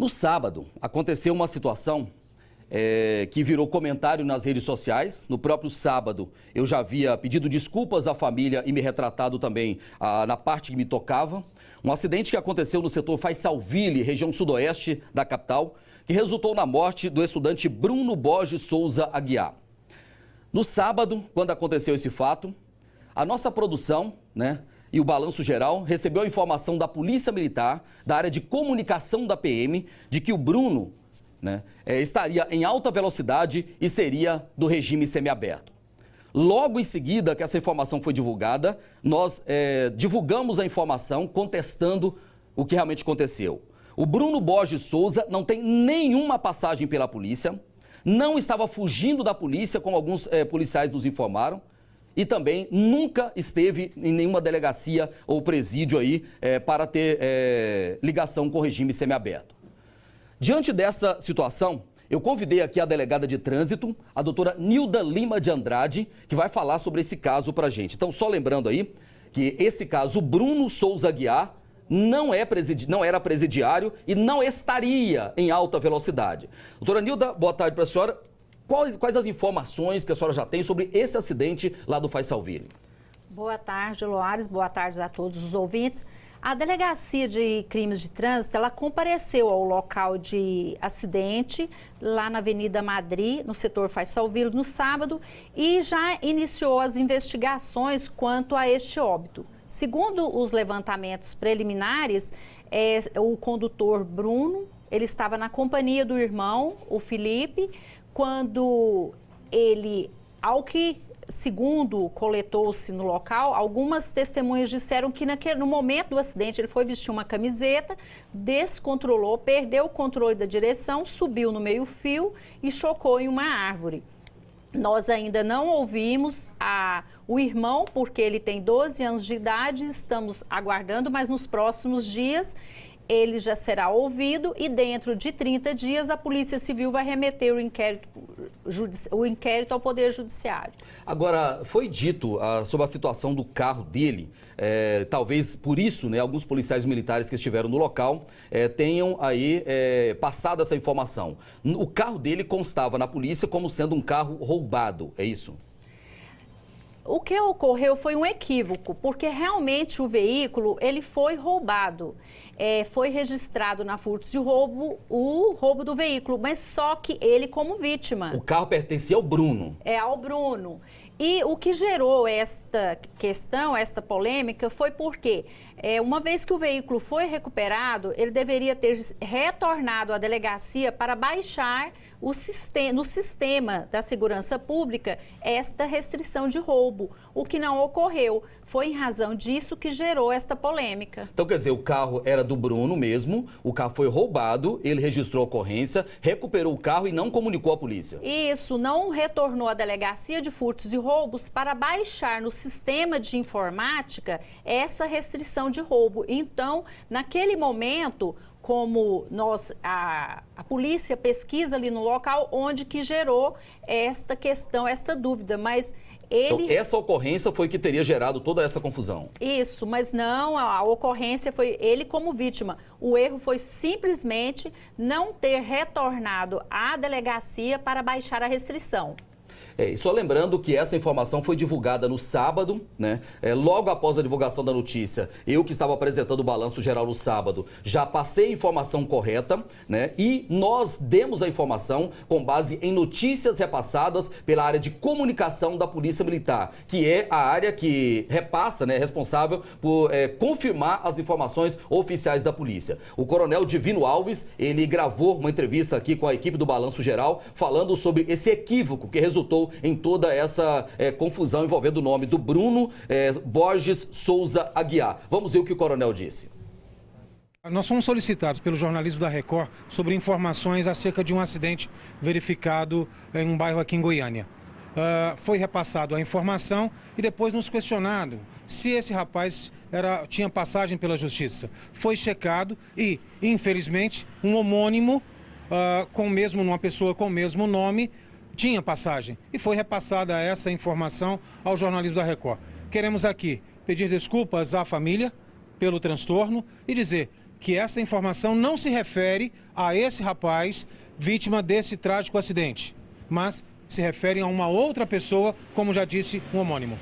No sábado, aconteceu uma situação que virou comentário nas redes sociais. No próprio sábado, eu já havia pedido desculpas à família e me retratado também na parte que me tocava. Um acidente que aconteceu no setor Faisalville, região sudoeste da capital, que resultou na morte do estudante Bruno Borges Souza Aguiar. No sábado, quando aconteceu esse fato, a nossa produção, e o Balanço Geral recebeu a informação da Polícia Militar, da área de comunicação da PM, de que o Bruno estaria em alta velocidade e seria do regime semiaberto. Logo em seguida que essa informação foi divulgada, nós divulgamos a informação contestando o que realmente aconteceu. O Bruno Borges Souza não tem nenhuma passagem pela polícia, não estava fugindo da polícia, como alguns policiais nos informaram, e também nunca esteve em nenhuma delegacia ou presídio aí para ter ligação com o regime semiaberto. Diante dessa situação, eu convidei aqui a delegada de trânsito, a doutora Nilda Lima de Andrade, que vai falar sobre esse caso para a gente. Então, só lembrando aí que esse caso, o Bruno Souza Aguiar, não era presidiário e não estaria em alta velocidade. Doutora Nilda, boa tarde para a senhora. Quais as informações que a senhora já tem sobre esse acidente lá do Faisalville? Boa tarde, Loares. Boa tarde a todos os ouvintes. A Delegacia de Crimes de Trânsito, ela compareceu ao local de acidente, lá na Avenida Madri, no setor Faisalville, no sábado, e já iniciou as investigações quanto a este óbito. Segundo os levantamentos preliminares, o condutor Bruno, ele estava na companhia do irmão, o Felipe, quando ele, segundo coletou-se no local, algumas testemunhas disseram que no momento do acidente ele foi vestir uma camiseta, descontrolou, perdeu o controle da direção, subiu no meio-fio e chocou em uma árvore. Nós ainda não ouvimos o irmão, porque ele tem 12 anos de idade, estamos aguardando, mas nos próximos dias ele já será ouvido e dentro de 30 dias a Polícia Civil vai remeter o inquérito ao Poder Judiciário. Agora, foi dito sobre a situação do carro dele, talvez por isso, alguns policiais militares que estiveram no local tenham aí passado essa informação. O carro dele constava na polícia como sendo um carro roubado, é isso? O que ocorreu foi um equívoco, porque realmente o veículo ele foi roubado. Foi registrado na furtos de roubo o roubo do veículo, mas só que ele como vítima. O carro pertencia ao Bruno. Ao Bruno. E o que gerou esta questão, esta polêmica, foi porque, uma vez que o veículo foi recuperado, ele deveria ter retornado à delegacia para baixar no sistema da segurança pública esta restrição de roubo, o que não ocorreu. Foi em razão disso que gerou esta polêmica. Então, quer dizer, o carro era do Bruno mesmo, o carro foi roubado, ele registrou a ocorrência, recuperou o carro e não comunicou à polícia. Isso, não retornou à delegacia de furtos e roubos para baixar no sistema de informática essa restrição de roubo. Então, naquele momento, como a polícia pesquisa ali no local, onde que gerou esta questão, esta dúvida, mas ele... Então, essa ocorrência foi que teria gerado toda essa confusão? Isso, mas não, a ocorrência foi ele como vítima. O erro foi simplesmente não ter retornado à delegacia para baixar a restrição. E só lembrando que essa informação foi divulgada no sábado, logo após a divulgação da notícia, eu que estava apresentando o Balanço Geral no sábado, já passei a informação correta, e nós demos a informação com base em notícias repassadas pela área de comunicação da Polícia Militar, que é a área que repassa, responsável por confirmar as informações oficiais da polícia. O coronel Divino Alves, ele gravou uma entrevista aqui com a equipe do Balanço Geral, falando sobre esse equívoco que resultou em toda essa confusão envolvendo o nome do Bruno Borges Souza Aguiar. Vamos ver o que o coronel disse. Nós fomos solicitados pelo jornalismo da Record sobre informações acerca de um acidente verificado em um bairro aqui em Goiânia. Foi repassado a informação e depois nos questionado se esse rapaz tinha passagem pela justiça. Foi checado e, infelizmente, um homônimo uma pessoa com o mesmo nome tinha passagem e foi repassada essa informação ao jornalismo da Record. Queremos aqui pedir desculpas à família pelo transtorno e dizer que essa informação não se refere a esse rapaz vítima desse trágico acidente, mas se refere a uma outra pessoa, como já disse um homônimo.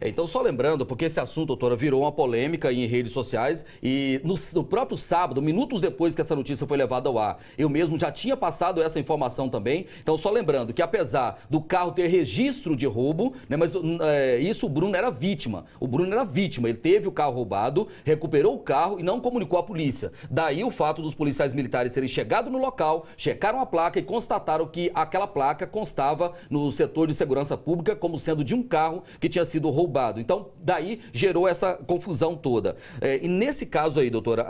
Então, só lembrando, porque esse assunto, doutora, virou uma polêmica em redes sociais e no próprio sábado, minutos depois que essa notícia foi levada ao ar, eu mesmo já tinha passado essa informação também. Então, só lembrando que apesar do carro ter registro de roubo, né, mas isso o Bruno era vítima. O Bruno era vítima, ele teve o carro roubado, recuperou o carro e não comunicou à polícia. Daí o fato dos policiais militares terem chegado no local, checaram a placa e constataram que aquela placa constava no setor de segurança pública como sendo de um carro que tinha sido roubado. Então, daí gerou essa confusão toda. E nesse caso aí, doutora,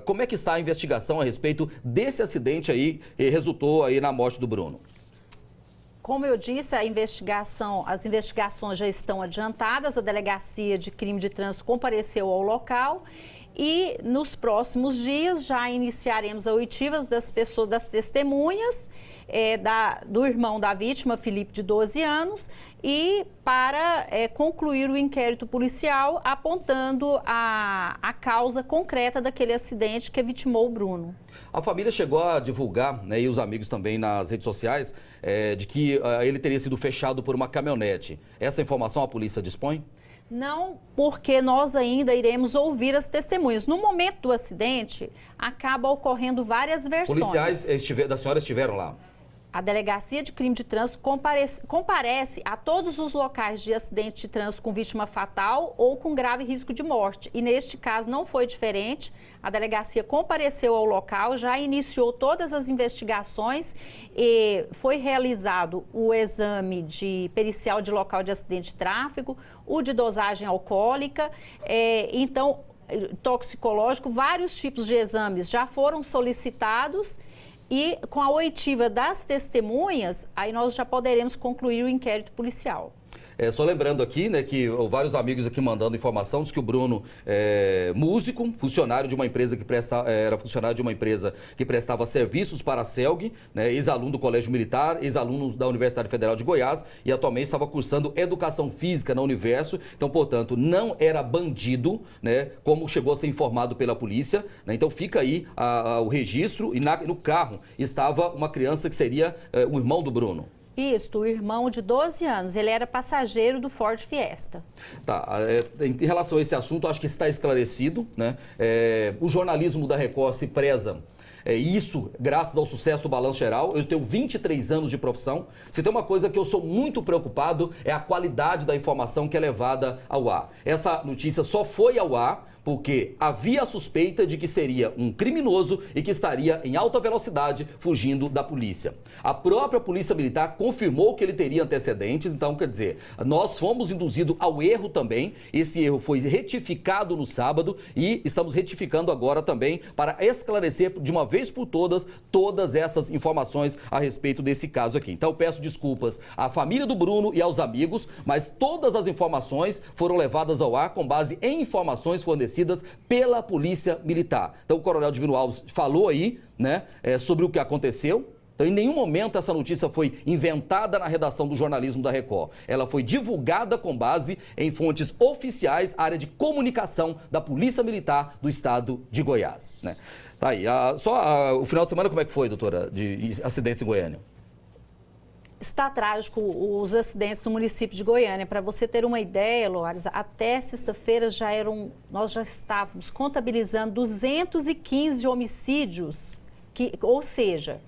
como é que está a investigação a respeito desse acidente aí que resultou aí na morte do Bruno? Como eu disse, as investigações já estão adiantadas, a Delegacia de Crime de Trânsito compareceu ao local e nos próximos dias já iniciaremos a oitiva das pessoas, das testemunhas, do irmão da vítima, Felipe, de 12 anos, e para concluir o inquérito policial apontando a causa concreta daquele acidente que vitimou o Bruno. A família chegou a divulgar, né, e os amigos também nas redes sociais, de que ele teria sido fechado por uma caminhonete. Essa informação a polícia dispõe? Não, porque nós ainda iremos ouvir as testemunhas. No momento do acidente, acaba ocorrendo várias versões. Policiais da senhora estiveram lá? A Delegacia de Crime de Trânsito comparece a todos os locais de acidente de trânsito com vítima fatal ou com grave risco de morte. E neste caso não foi diferente. A delegacia compareceu ao local, já iniciou todas as investigações e foi realizado o exame de pericial de local de acidente de tráfego, o de dosagem alcoólica, então toxicológico, vários tipos de exames já foram solicitados. E com a oitiva das testemunhas, aí nós já poderemos concluir o inquérito policial. Só lembrando aqui, né, que vários amigos aqui mandando informação, diz que o Bruno é músico, funcionário de uma empresa era funcionário de uma empresa que prestava serviços para a CELG, né, ex-aluno do Colégio Militar, ex-aluno da Universidade Federal de Goiás e atualmente estava cursando Educação Física na Universo. Então, portanto, não era bandido, né, como chegou a ser informado pela polícia, né. Então, fica aí o registro e no carro estava uma criança que seria o irmão do Bruno. Isso, o irmão de 12 anos, ele era passageiro do Ford Fiesta. Tá, em relação a esse assunto, acho que está esclarecido, né? O jornalismo da Record se preza. Isso graças ao sucesso do Balanço Geral. Eu tenho 23 anos de profissão. Se tem uma coisa que eu sou muito preocupado é a qualidade da informação que é levada ao ar. Essa notícia só foi ao ar porque havia a suspeita de que seria um criminoso e que estaria em alta velocidade fugindo da polícia. A própria Polícia Militar confirmou que ele teria antecedentes, então, quer dizer, nós fomos induzidos ao erro também. Esse erro foi retificado no sábado e estamos retificando agora também para esclarecer de uma vez por todas essas informações a respeito desse caso aqui. Então, eu peço desculpas à família do Bruno e aos amigos, mas todas as informações foram levadas ao ar com base em informações fornecidas pela Polícia Militar. Então, o Coronel Divino Alves falou aí, né, sobre o que aconteceu. Então, em nenhum momento essa notícia foi inventada na redação do jornalismo da Record. Ela foi divulgada com base em fontes oficiais, área de comunicação da Polícia Militar do Estado de Goiás, né? Tá aí. O final de semana, como é que foi, doutora, de acidentes em Goiânia? Está trágico os acidentes no município de Goiânia. Para você ter uma ideia, Loares, até sexta-feira nós já estávamos contabilizando 215 homicídios, ou seja,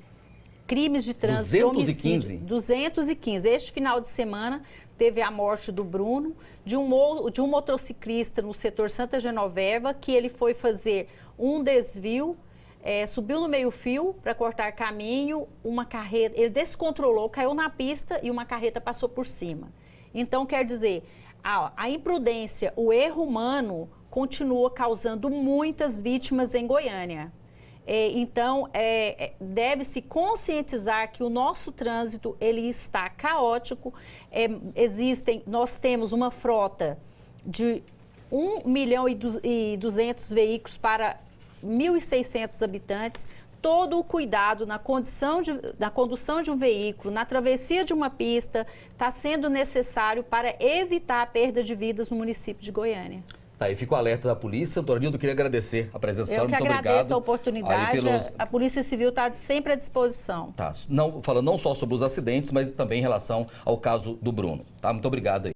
crimes de trânsito e homicídio. 215. Este final de semana teve a morte do Bruno, de um motociclista no setor Santa Genoveva, que ele foi fazer um desvio, subiu no meio-fio para cortar caminho, uma carreta, ele descontrolou, caiu na pista e uma carreta passou por cima. Então, quer dizer, a imprudência, o erro humano continua causando muitas vítimas em Goiânia. Então, deve-se conscientizar que o nosso trânsito ele está caótico. Nós temos uma frota de 1.200.000 veículos para 1.600 habitantes, todo o cuidado na condução de um veículo, na travessia de uma pista, está sendo necessário para evitar a perda de vidas no município de Goiânia. Tá, aí fica o alerta da polícia. Doutor Nildo, queria agradecer a presença da senhora. Muito obrigado. Eu que agradeço a oportunidade. Pelos... A Polícia Civil está sempre à disposição. Tá, falando não só sobre os acidentes, mas também em relação ao caso do Bruno. Tá, muito obrigado aí.